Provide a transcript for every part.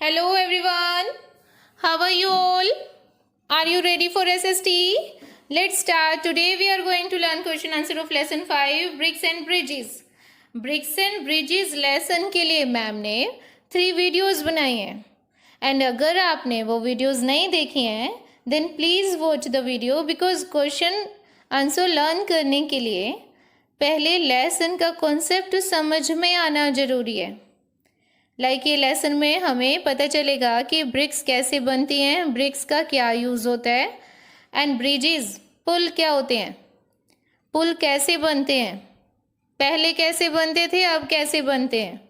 Hello everyone. How are you all? Are you ready for SST? Let's start. Today we are going to learn question answer of lesson 5 bricks and bridges. Bricks and bridges lesson के लिए ma'am ने 3 videos बनाई हैं and अगर आपने वो videos नहीं देखी हैं then please watch the video because question answer learn करने के लिए पहले लेसन का कॉन्सेप्ट समझ में आना ज़रूरी है। ये लेसन में हमें पता चलेगा कि ब्रिक्स कैसे बनती हैं, ब्रिक्स का क्या यूज़ होता है एंड ब्रिजेस पुल क्या होते हैं, पुल कैसे बनते हैं, पहले कैसे बनते थे अब कैसे बनते हैं।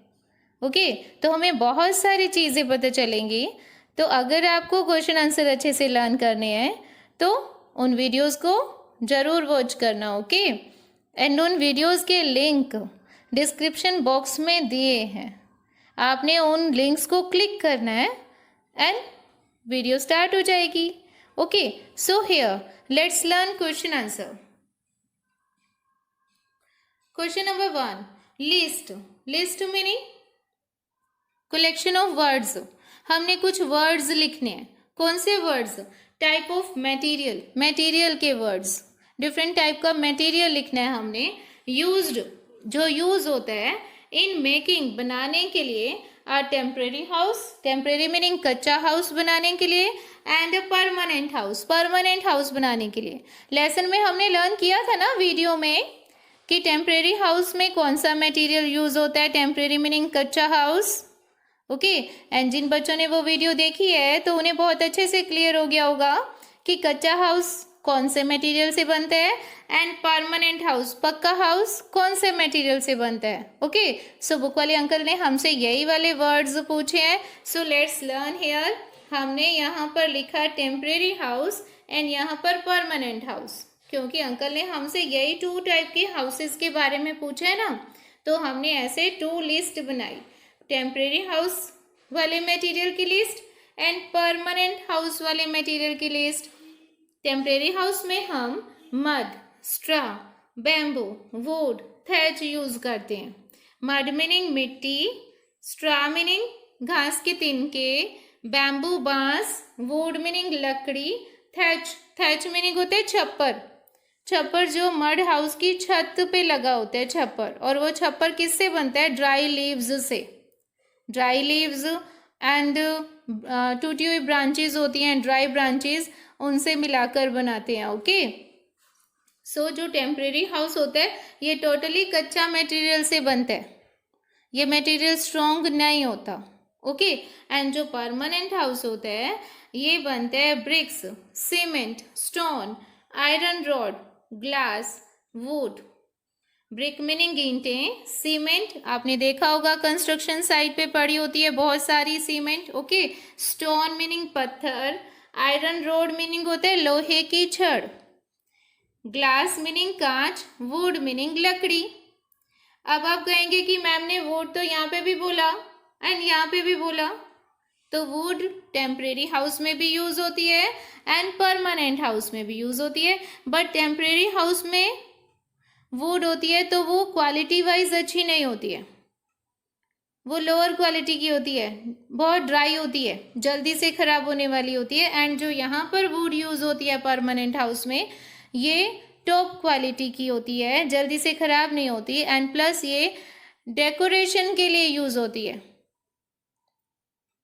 ओके तो हमें बहुत सारी चीज़ें पता चलेंगी। तो अगर आपको क्वेश्चन आंसर अच्छे से लर्न करने हैं तो उन वीडियोस को ज़रूर वॉच करना। ओके एंड उन वीडियोस के लिंक डिस्क्रिप्शन बॉक्स में दिए हैं, आपने उन लिंक्स को क्लिक करना है एंड वीडियो स्टार्ट हो जाएगी। Okay so here let's learn question answer. Question number 1 list. List meaning collection of words. हमने कुछ वर्ड्स लिखने हैं। कौन से words? Type of material, material के वर्ड्स, डिफरेंट टाइप का मटेरियल लिखना है हमने। यूज्ड जो यूज होता है इन मेकिंग बनाने के लिए, अ टेम्परेरी हाउस, टेम्परेरी मीनिंग कच्चा हाउस बनाने के लिए, and permanent house, permanent house बनाने के लिए। लेसन में हमने लर्न किया था ना वीडियो में कि टेम्परेरी हाउस में कौन सा मटेरियल यूज होता है, टेम्परेरी मीनिंग कच्चा हाउस। ओके एंड जिन बच्चों ने वो वीडियो देखी है तो उन्हें बहुत अच्छे से क्लियर हो गया होगा कि कच्चा हाउस कौन से मटेरियल से बनता है एंड परमानेंट हाउस, पक्का हाउस कौन से मटेरियल से बनता है। ओके सो बुक वाले अंकल ने हमसे यही वाले वर्ड्स पूछे हैं। So let's learn here. हमने यहाँ पर लिखा टेम्परेरी हाउस एंड यहाँ पर परमानेंट हाउस, क्योंकि अंकल ने हमसे यही 2 टाइप के हाउसेस के बारे में पूछा है ना, तो हमने ऐसे 2 लिस्ट बनाई, टेम्परेरी हाउस वाले मटेरियल की लिस्ट एंड परमानेंट हाउस वाले मटेरियल की लिस्ट। टेम्परेरी हाउस में हम mud, straw, bamboo, would, thatch use करते हैं। मड मीनिंग मिट्टी, स्ट्रा मीनिंग घास के तिनके, बैम्बू बांस, वुड मीनिंग लकड़ी, थैच, थैच मीनिंग होते हैं छप्पर, छप्पर जो मड हाउस की छत पे लगा होता है छप्पर, और वो छप्पर किससे बनता है? ड्राई लीव्स से। ड्राई लीव्स एंड टूटी हुई ब्रांचेस होती हैं, ड्राई ब्रांचेस, उनसे मिलाकर बनाते हैं। ओके सो जो टेम्परेरी हाउस होता है ये टोटली कच्चा मटेरियल से बनता है, ये मटेरियल स्ट्रॉन्ग नहीं होता। ओके एंड जो परमानेंट हाउस होता है ये बनता है bricks, cement, stone, iron rod, glass, wood. Brick meaning ईंटें, सीमेंट आपने देखा होगा कंस्ट्रक्शन साइट पे पड़ी होती है बहुत सारी सीमेंट। ओके स्टोन मीनिंग पत्थर, आयरन रोड मीनिंग होता है लोहे की छड़, ग्लास मीनिंग कांच, वुड मीनिंग लकड़ी। अब आप कहेंगे कि मैम ने वुड तो यहाँ पे भी बोला एंड यहाँ पे भी बोला, तो वुड टेम्परेरी हाउस में भी यूज होती है एंड परमानेंट हाउस में भी यूज होती है, बट टेम्परेरी हाउस में वुड होती है तो वो क्वालिटी वाइज अच्छी नहीं होती है, वो लोअर क्वालिटी की होती है, बहुत ड्राई होती है, जल्दी से ख़राब होने वाली होती है। एंड जो यहाँ पर वुड यूज़ होती है परमानेंट हाउस में ये टॉप क्वालिटी की होती है, जल्दी से ख़राब नहीं होती, एंड प्लस ये डेकोरेशन के लिए यूज़ होती है।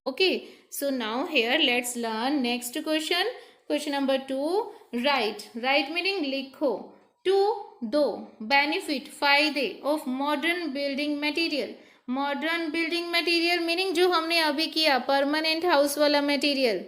Okay so now here let's learn next question. Question number 2 right. Right meaning लिखो। टू दो बेनिफिट, फायदे of modern building material. Modern building material meaning जो हमने अभी किया परमानेंट हाउस वाला material,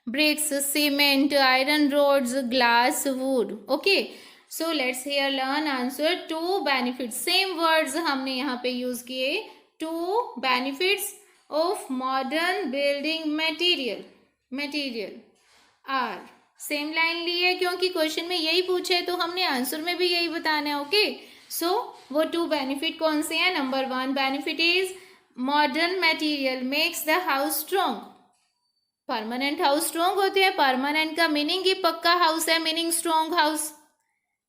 bricks, cement, iron rods, glass, wood. Okay so let's here learn answer. 2 benefit, same words हमने यहाँ पे यूज किए। 2 benefits of modern building material, material are, same line ली है क्योंकि क्वेश्चन में यही पूछे है तो हमने आंसर में भी यही बताना है। ओके सो वो 2 बेनिफिट कौन से हैं? Number 1 benefit is modern material makes the house strong. Permanent house strong होते हैं, परमानेंट का मीनिंग ही पक्का हाउस है, मीनिंग स्ट्रॉन्ग हाउस।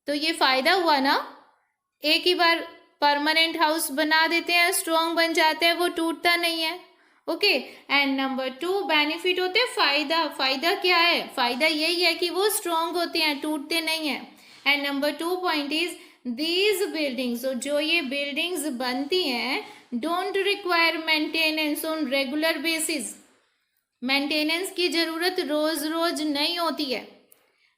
तो ये फायदा हुआ ना, एक ही बार परमानेंट हाउस बना देते हैं, स्ट्रॉन्ग बन जाते हैं, वो टूटता नहीं है। ओके। एंड नंबर 2 बेनिफिट होते हैं फायदा। फायदा क्या है? फायदा यही है कि वो स्ट्रांग होते हैं, टूटते नहीं हैं। And number 2 point is these buildings, जो ये बिल्डिंग्स बनती हैं, don't require maintenance on regular basis. Maintenance की जरूरत रोज रोज नहीं होती है।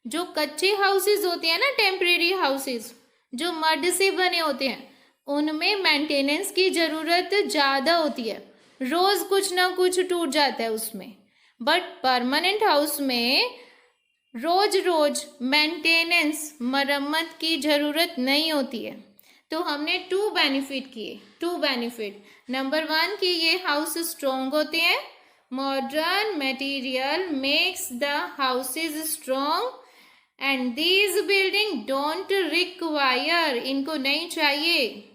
जो कच्चे हाउसेस होते हैं ना, टेम्परेरी हाउसेस जो मड से बने होते हैं, उनमें मेंटेनेंस की जरूरत ज़्यादा होती है, रोज कुछ ना कुछ टूट जाता है उसमें। बट परमानेंट हाउस में रोज रोज मेंटेनेंस, मरम्मत की जरूरत नहीं होती है। तो हमने 2 बेनिफिट किए, 2 बेनिफिट। नंबर 1 कि ये हाउस स्ट्रॉन्ग होते हैं, modern material makes the houses strong and these building don't require, इनको नहीं चाहिए,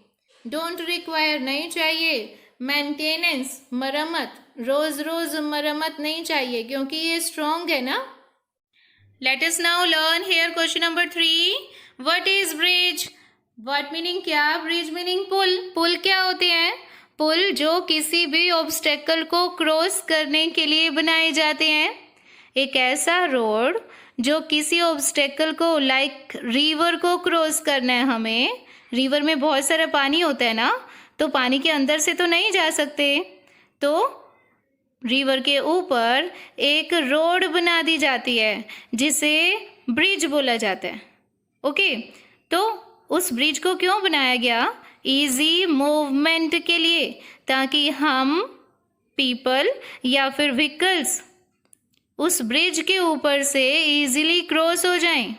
डोंट रिक्वायर नहीं चाहिए मेंटेनेंस, मरम्मत, रोज रोज मरम्मत नहीं चाहिए क्योंकि ये स्ट्रॉन्ग है ना। Let us now learn here question number 3, what is bridge? What meaning क्या? ब्रिज मीनिंग पुल। पुल क्या होते हैं? पुल जो किसी भी ऑब्स्टेकल को क्रॉस करने के लिए बनाए जाते हैं। एक ऐसा रोड जो किसी ऑब्स्टेकल को, लाइक रिवर को क्रॉस करना है हमें, रिवर में बहुत सारा पानी होता है ना, तो पानी के अंदर से तो नहीं जा सकते, तो रिवर के ऊपर एक रोड बना दी जाती है जिसे ब्रिज बोला जाता है। ओके, तो उस ब्रिज को क्यों बनाया गया? इजी मूवमेंट के लिए, ताकि हम पीपल या फिर व्हीकल्स उस ब्रिज के ऊपर से इजीली क्रॉस हो जाएं।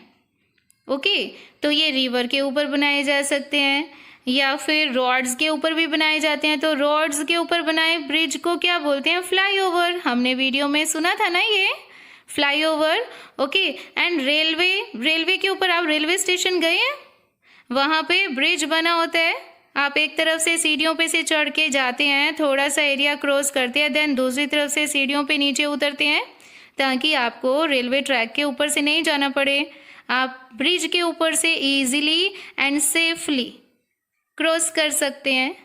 ओके, तो ये रिवर के ऊपर बनाए जा सकते हैं या फिर रोड्स के ऊपर भी बनाए जाते हैं। तो रोड्स के ऊपर बनाए ब्रिज को क्या बोलते हैं? फ्लाईओवर। हमने वीडियो में सुना था ना ये flyover. Okay, and railway, railway के ऊपर आप रेलवे स्टेशन गए हैं? वहाँ पे ब्रिज बना होता है, आप एक तरफ से सीढ़ियों पे से चढ़ के जाते हैं, थोड़ा सा एरिया क्रॉस करते हैं, देन दूसरी तरफ से सीढ़ियों पे नीचे उतरते हैं, ताकि आपको रेलवे ट्रैक के ऊपर से नहीं जाना पड़े, आप ब्रिज के ऊपर से इजीली एंड सेफली क्रॉस कर सकते हैं।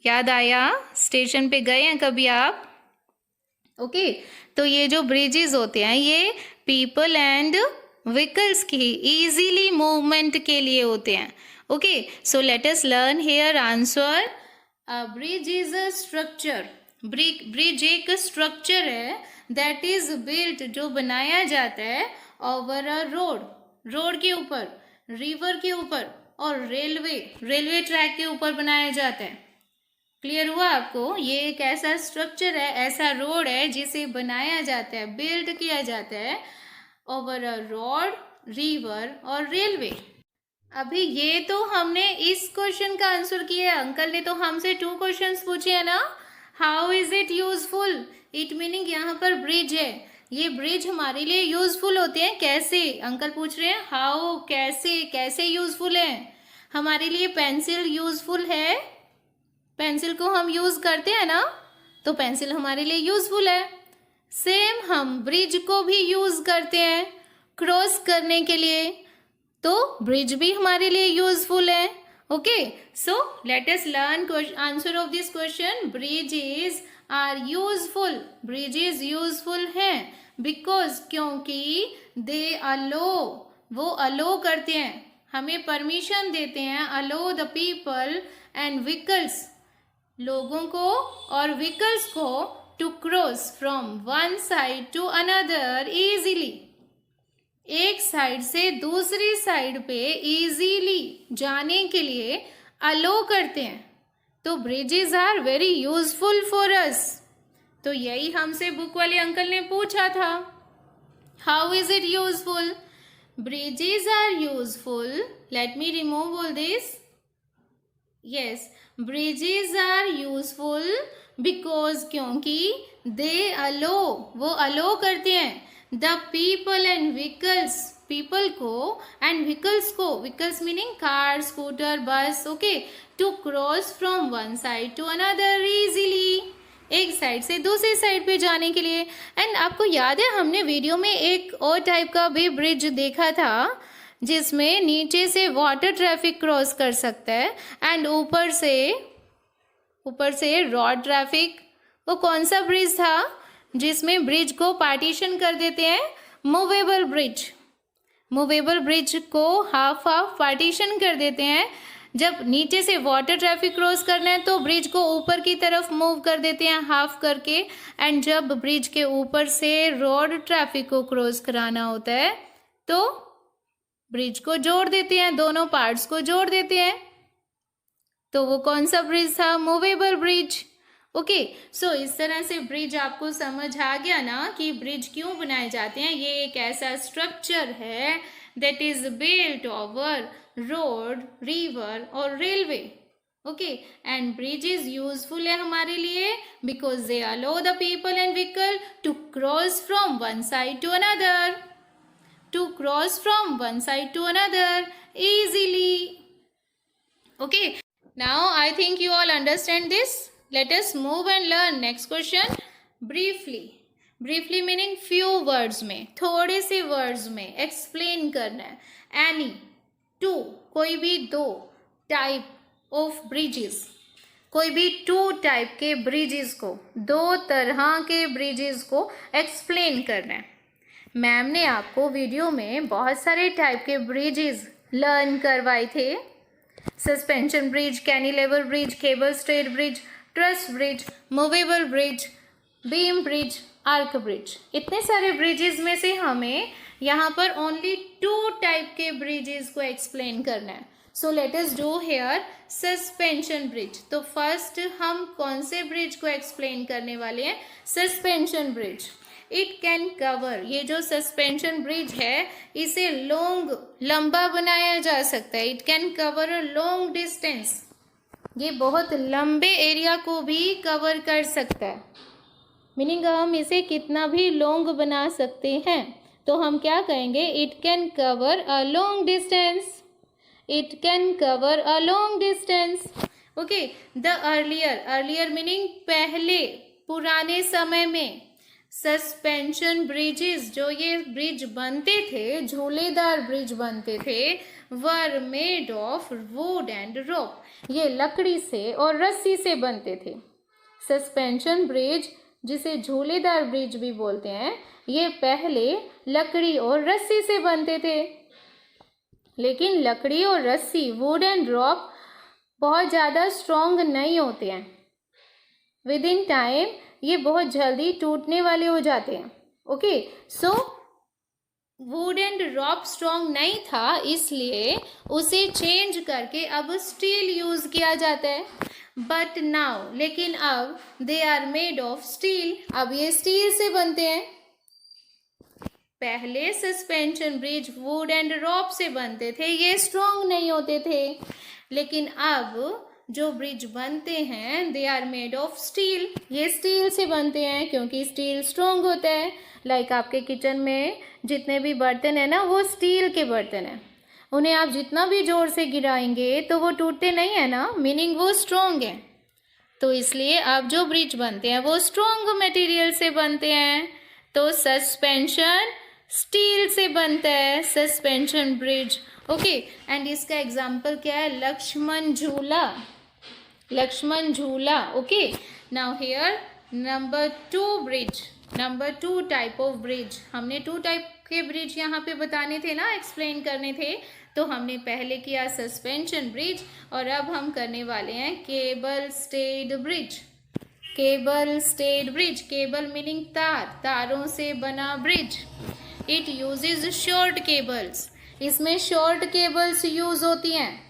याद आया? स्टेशन पे गए हैं कभी आप? ओके, तो ये जो ब्रिजेस होते हैं ये पीपल एंड व्हीकल्स की इजीली मूवमेंट के लिए होते हैं। Okay, so let us learn here answer. Bridge is a structure, bridge एक स्ट्रक्चर है दैट इज बिल्ट, जो बनाया जाता है ओवर अ रोड, रोड के ऊपर, रिवर के ऊपर और रेलवे ट्रैक के ऊपर बनाया जाता है। क्लियर हुआ आपको? ये एक ऐसा स्ट्रक्चर है, ऐसा रोड है जिसे बनाया जाता है, बिल्ड किया जाता है ओवर अ रोड, रिवर और रेलवे। अभी ये तो हमने इस क्वेश्चन का आंसर किया है। अंकल ने तो हमसे 2 क्वेश्चंस पूछे हैं ना। How is it useful? It meaning यहाँ पर ब्रिज है, ये ब्रिज हमारे लिए यूजफुल होते हैं। कैसे? अंकल पूछ रहे हैं हाउ, कैसे, कैसे यूजफुल है हमारे लिए? पेंसिल यूजफुल है, पेंसिल को हम यूज करते हैं ना, तो पेंसिल हमारे लिए यूजफुल है। सेम हम ब्रिज को भी यूज करते हैं क्रॉस करने के लिए, तो ब्रिज भी हमारे लिए यूजफुल है। Okay, so let us learn answer of this question. Bridges are useful, bridges useful हैं बिकॉज, क्योंकि दे अलो, वो अलो करते हैं, हमें परमिशन देते हैं, allow the people and vehicles, लोगों को और व्हीकल्स को, to cross from one side to another easily, एक साइड से दूसरी साइड पे इजीली जाने के लिए अलो करते हैं। तो bridges are very useful for us. तो यही हमसे बुक वाले अंकल ने पूछा था, how is it useful? Bridges are useful, let me remove all this. Yes, bridges are useful because, क्योंकि दे अलो, वो अलो करते हैं, the people and vehicles, people को एंड व्हीकल्स को, vehicles meaning car, scooter, bus, okay, to cross from one side to another easily, एक side से दूसरी side पे जाने के लिए। एंड आपको याद है हमने वीडियो में एक और टाइप का भी ब्रिज देखा था जिसमें नीचे से वाटर ट्रैफिक क्रॉस कर सकता है एंड ऊपर से रोड ट्रैफिक, वो कौन सा ब्रिज था जिसमें ब्रिज को पार्टीशन कर देते हैं? Movable bridge. मूवेबल ब्रिज को हाफ हाफ पार्टीशन कर देते हैं। जब नीचे से वाटर ट्रैफिक क्रॉस करना है तो ब्रिज को ऊपर की तरफ मूव कर देते हैं हाफ करके, एंड जब ब्रिज के ऊपर से रोड ट्रैफिक को क्रॉस कराना होता है तो ब्रिज को जोड़ देते हैं, दोनों पार्ट्स को जोड़ देते हैं। तो वो कौन सा ब्रिज था? Movable bridge. ओके, सो इस तरह से ब्रिज आपको समझ आ गया ना कि ब्रिज क्यों बनाए जाते हैं। ये एक ऐसा स्ट्रक्चर है that is built over road, river और railway. Okay, and bridge is useful है हमारे लिए because they allow the people and vehicle to cross from one side to another, to cross from one side to another easily. Okay, now I think you all understand this. Let us move and learn next question. Briefly. Briefly meaning few words में, थोड़े से words में explain करना है. Any, two, कोई भी दो type of bridges, कोई भी टू टाइप के ब्रिजेस को, दो तरह के ब्रिजेस को एक्सप्लेन करना है. मैम ने आपको वीडियो में बहुत सारे टाइप के ब्रिजेस लर्न करवाए थे. Suspension bridge, cantilever bridge, cable stayed bridge, truss bridge, movable bridge, beam bridge, arch bridge. इतने सारे ब्रिजेस में से हमें यहाँ पर ओनली टू टाइप के ब्रिजेस को एक्सप्लेन करना है. So let us do here suspension bridge. तो फर्स्ट हम कौन से ब्रिज को एक्सप्लेन करने वाले हैं? Suspension bridge. It can cover, ये जो सस्पेंशन ब्रिज है इसे लंबा बनाया जा सकता है. It can cover a long distance, ये बहुत लंबे एरिया को भी कवर कर सकता है. मीनिंग हम इसे कितना भी लॉन्ग बना सकते हैं. तो हम क्या कहेंगे? It can cover a long distance. It can cover a long distance. Okay, the earlier meaning पहले, पुराने समय में सस्पेंशन ब्रिजेस, जो ये ब्रिज बनते थे, झूलेदार ब्रिज बनते थे, were made of wood and rope. ये लकड़ी से और रस्सी से बनते थे. सस्पेंशन ब्रिज, जिसे झूलेदार ब्रिज भी बोलते हैं, ये पहले लकड़ी और रस्सी से बनते थे. लेकिन लकड़ी और रस्सी, वुड एंड रॉप, बहुत ज़्यादा स्ट्रॉन्ग नहीं होते हैं. विद इन टाइम ये बहुत जल्दी टूटने वाले हो जाते हैं. Okay, so wood and rope strong नहीं था, इसलिए उसे चेंज करके अब स्टील यूज किया जाता है. बट नाउ, लेकिन अब they are made of steel, अब ये स्टील से बनते हैं. पहले suspension bridge wood and rope से बनते थे, ये स्ट्रॉन्ग नहीं होते थे. लेकिन अब जो ब्रिज बनते हैं they are made of steel, ये स्टील से बनते हैं क्योंकि स्टील स्ट्रॉन्ग होता है. लाइक आपके किचन में जितने भी बर्तन है ना, वो स्टील के बर्तन हैं. उन्हें आप जितना भी जोर से गिराएंगे तो वो टूटते नहीं है ना, मीनिंग वो स्ट्रॉन्ग है. तो इसलिए अब जो ब्रिज बनते हैं वो स्ट्रॉन्ग मटेरियल से बनते हैं. तो सस्पेंशन स्टील से बनता है, सस्पेंशन ब्रिज. ओके, एंड इसका एग्जाम्पल क्या है? लक्ष्मण झूला. लक्ष्मण झूला. Okay, now here number two bridge, number two type of bridge. हमने टू टाइप के ब्रिज यहाँ पे बताने थे ना, एक्सप्लेन करने थे. तो हमने पहले किया सस्पेंशन ब्रिज और अब हम करने वाले हैं cable stayed bridge. Cable stayed bridge, cable meaning तार, तारों से बना bridge. It uses short cables, इसमें शॉर्ट केबल्स यूज होती हैं.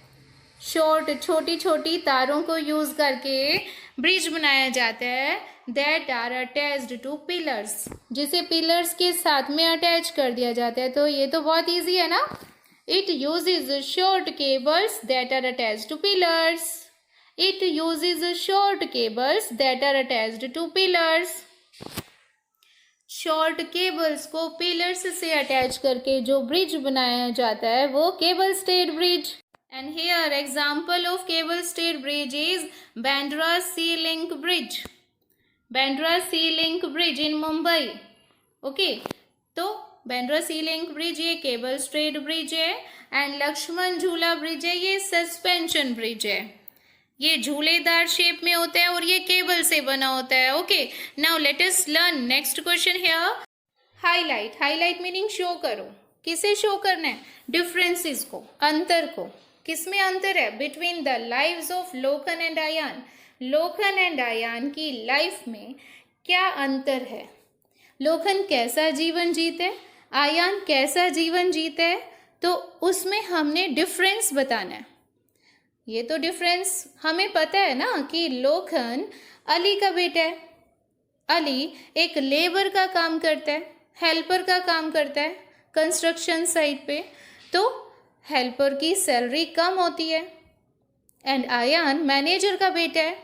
शॉर्ट, छोटी छोटी तारों को यूज करके ब्रिज बनाया जाता है. That are attached to pillars, जिसे पिलर्स के साथ में अटैच कर दिया जाता है. तो ये तो बहुत ईजी है ना. It uses short cables that are attached to pillars. It uses short cables that are attached to pillars. Short cables को पिलर्स से अटैच करके जो ब्रिज बनाया जाता है वो cable stayed bridge. And here example of cable stayed bridge is Bandra Sea Link Bridge. Bandra Sea Link Bridge in Mumbai. Okay, तो Bandra Sea Link Bridge ये cable stayed bridge है, and Lakshman झूला bridge है, ये suspension bridge है. ये झूलेदार shape में होता है और ये केबल से बना होता है. Okay, now let us learn next question here. Highlight. Highlight meaning show करो. किसे शो करना है? डिफरेंसेस को, अंतर को. किसमें अंतर है? Between the lives of Lokhan and Ayan. Lokhan and Ayan की लाइफ में क्या अंतर है? लोखन कैसा जीवन जीते, आयान कैसा जीवन जीते है, तो उसमें हमने डिफरेंस बताना है. ये तो डिफरेंस हमें पता है ना कि लोखन अली का बेटा है. अली एक लेबर का काम करता है, हेल्पर का काम करता है कंस्ट्रक्शन साइट पे. तो हेल्पर की सैलरी कम होती है. एंड आयान मैनेजर का बेटा है.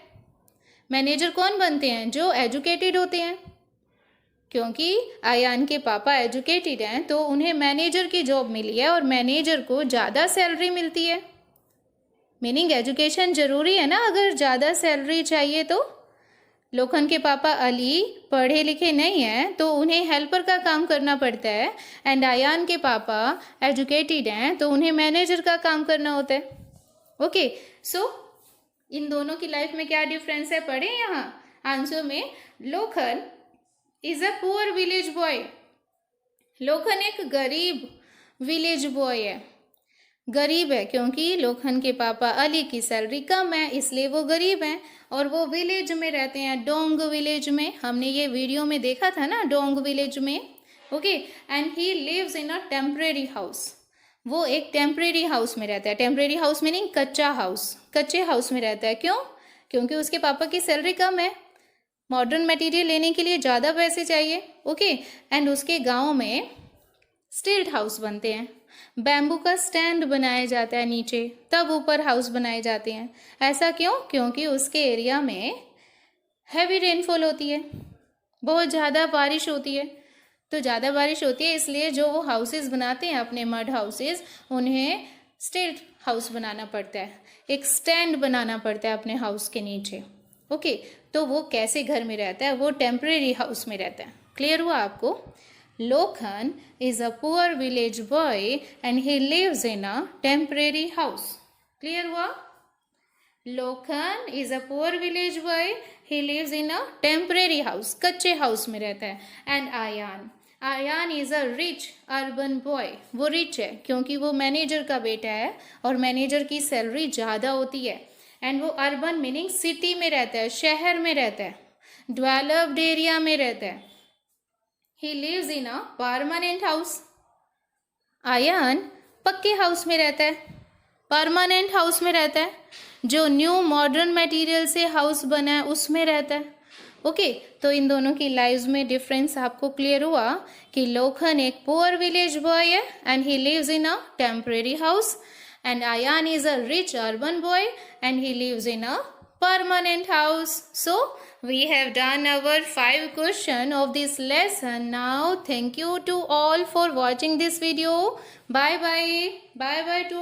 मैनेजर कौन बनते हैं? जो एजुकेटेड होते हैं. क्योंकि आयान के पापा एजुकेटेड हैं तो उन्हें मैनेजर की जॉब मिली है और मैनेजर को ज़्यादा सैलरी मिलती है. मीनिंग एजुकेशन ज़रूरी है ना अगर ज़्यादा सैलरी चाहिए तो. लोखन के पापा अली पढ़े लिखे नहीं हैं तो उन्हें हेल्पर का काम करना पड़ता है. एंड आयान के पापा एजुकेटेड हैं तो उन्हें मैनेजर का काम करना होता है. ओके, सो इन दोनों की लाइफ में क्या डिफरेंस है पढ़े यहाँ आंसर में. Lokhan is a poor village boy. Lokhan एक गरीब विलेज बॉय है. गरीब है क्योंकि लोखन के पापा अली की सैलरी कम है इसलिए वो गरीब हैं और वो विलेज में रहते हैं, डोंग विलेज में. हमने ये वीडियो में देखा था ना, डोंग विलेज में. Okay, and he lives in a temporary house. वो एक टेम्परेरी हाउस में रहता है. टेम्परेरी हाउस मीनिंग कच्चा हाउस. कच्चे हाउस में रहता है. क्यों? क्योंकि उसके पापा की सैलरी कम है. मॉडर्न मटेरियल लेने के लिए ज़्यादा पैसे चाहिए. ओके, एंड उसके गांव में स्टिल्ट हाउस बनते हैं. बैम्बू का स्टैंड बनाया जाता है नीचे, तब ऊपर हाउस बनाए जाते हैं. ऐसा क्यों? क्योंकि उसके एरिया में हैवी रेनफॉल होती है, बहुत ज़्यादा बारिश होती है. तो ज़्यादा बारिश होती है इसलिए जो वो हाउसेस बनाते हैं अपने मड हाउसेस, उन्हें स्टिल्ट हाउस बनाना पड़ता है. एक स्टैंड बनाना पड़ता है अपने हाउस के नीचे. ओके, तो वो कैसे घर में रहता है? वो टेम्परेरी हाउस में रहता है. क्लियर हुआ आपको? Lokhan is a poor village boy and he lives in a temporary house. Clear हुआ? Lokhan is a poor village boy. He lives in a temporary house. कच्चे हाउस में रहता है. And Ayan is a rich urban boy. वो rich है क्योंकि वो manager का बेटा है और मैनेजर की सैलरी ज़्यादा होती है. एंड वो अर्बन मीनिंग सिटी में रहता है, शहर में रहता है, डेवलप्ड एरिया में रहता है. He lives in a permanent house. Ayaan पक्के हाउस में रहता है, परमानेंट हाउस में रहता है, जो न्यू मॉडर्न मटेरियल से हाउस बना है उसमें रहता है. ओके, तो इन दोनों की लाइव्स में डिफरेंस आपको क्लियर हुआ कि लोखन एक पुअर विलेज बॉय है and he lives in a temporary house. And Ayan is a rich urban boy and he lives in a permanent house. So we have done our 5 question of this lesson. Now thank you to all for watching this video. Bye bye. Bye bye to all.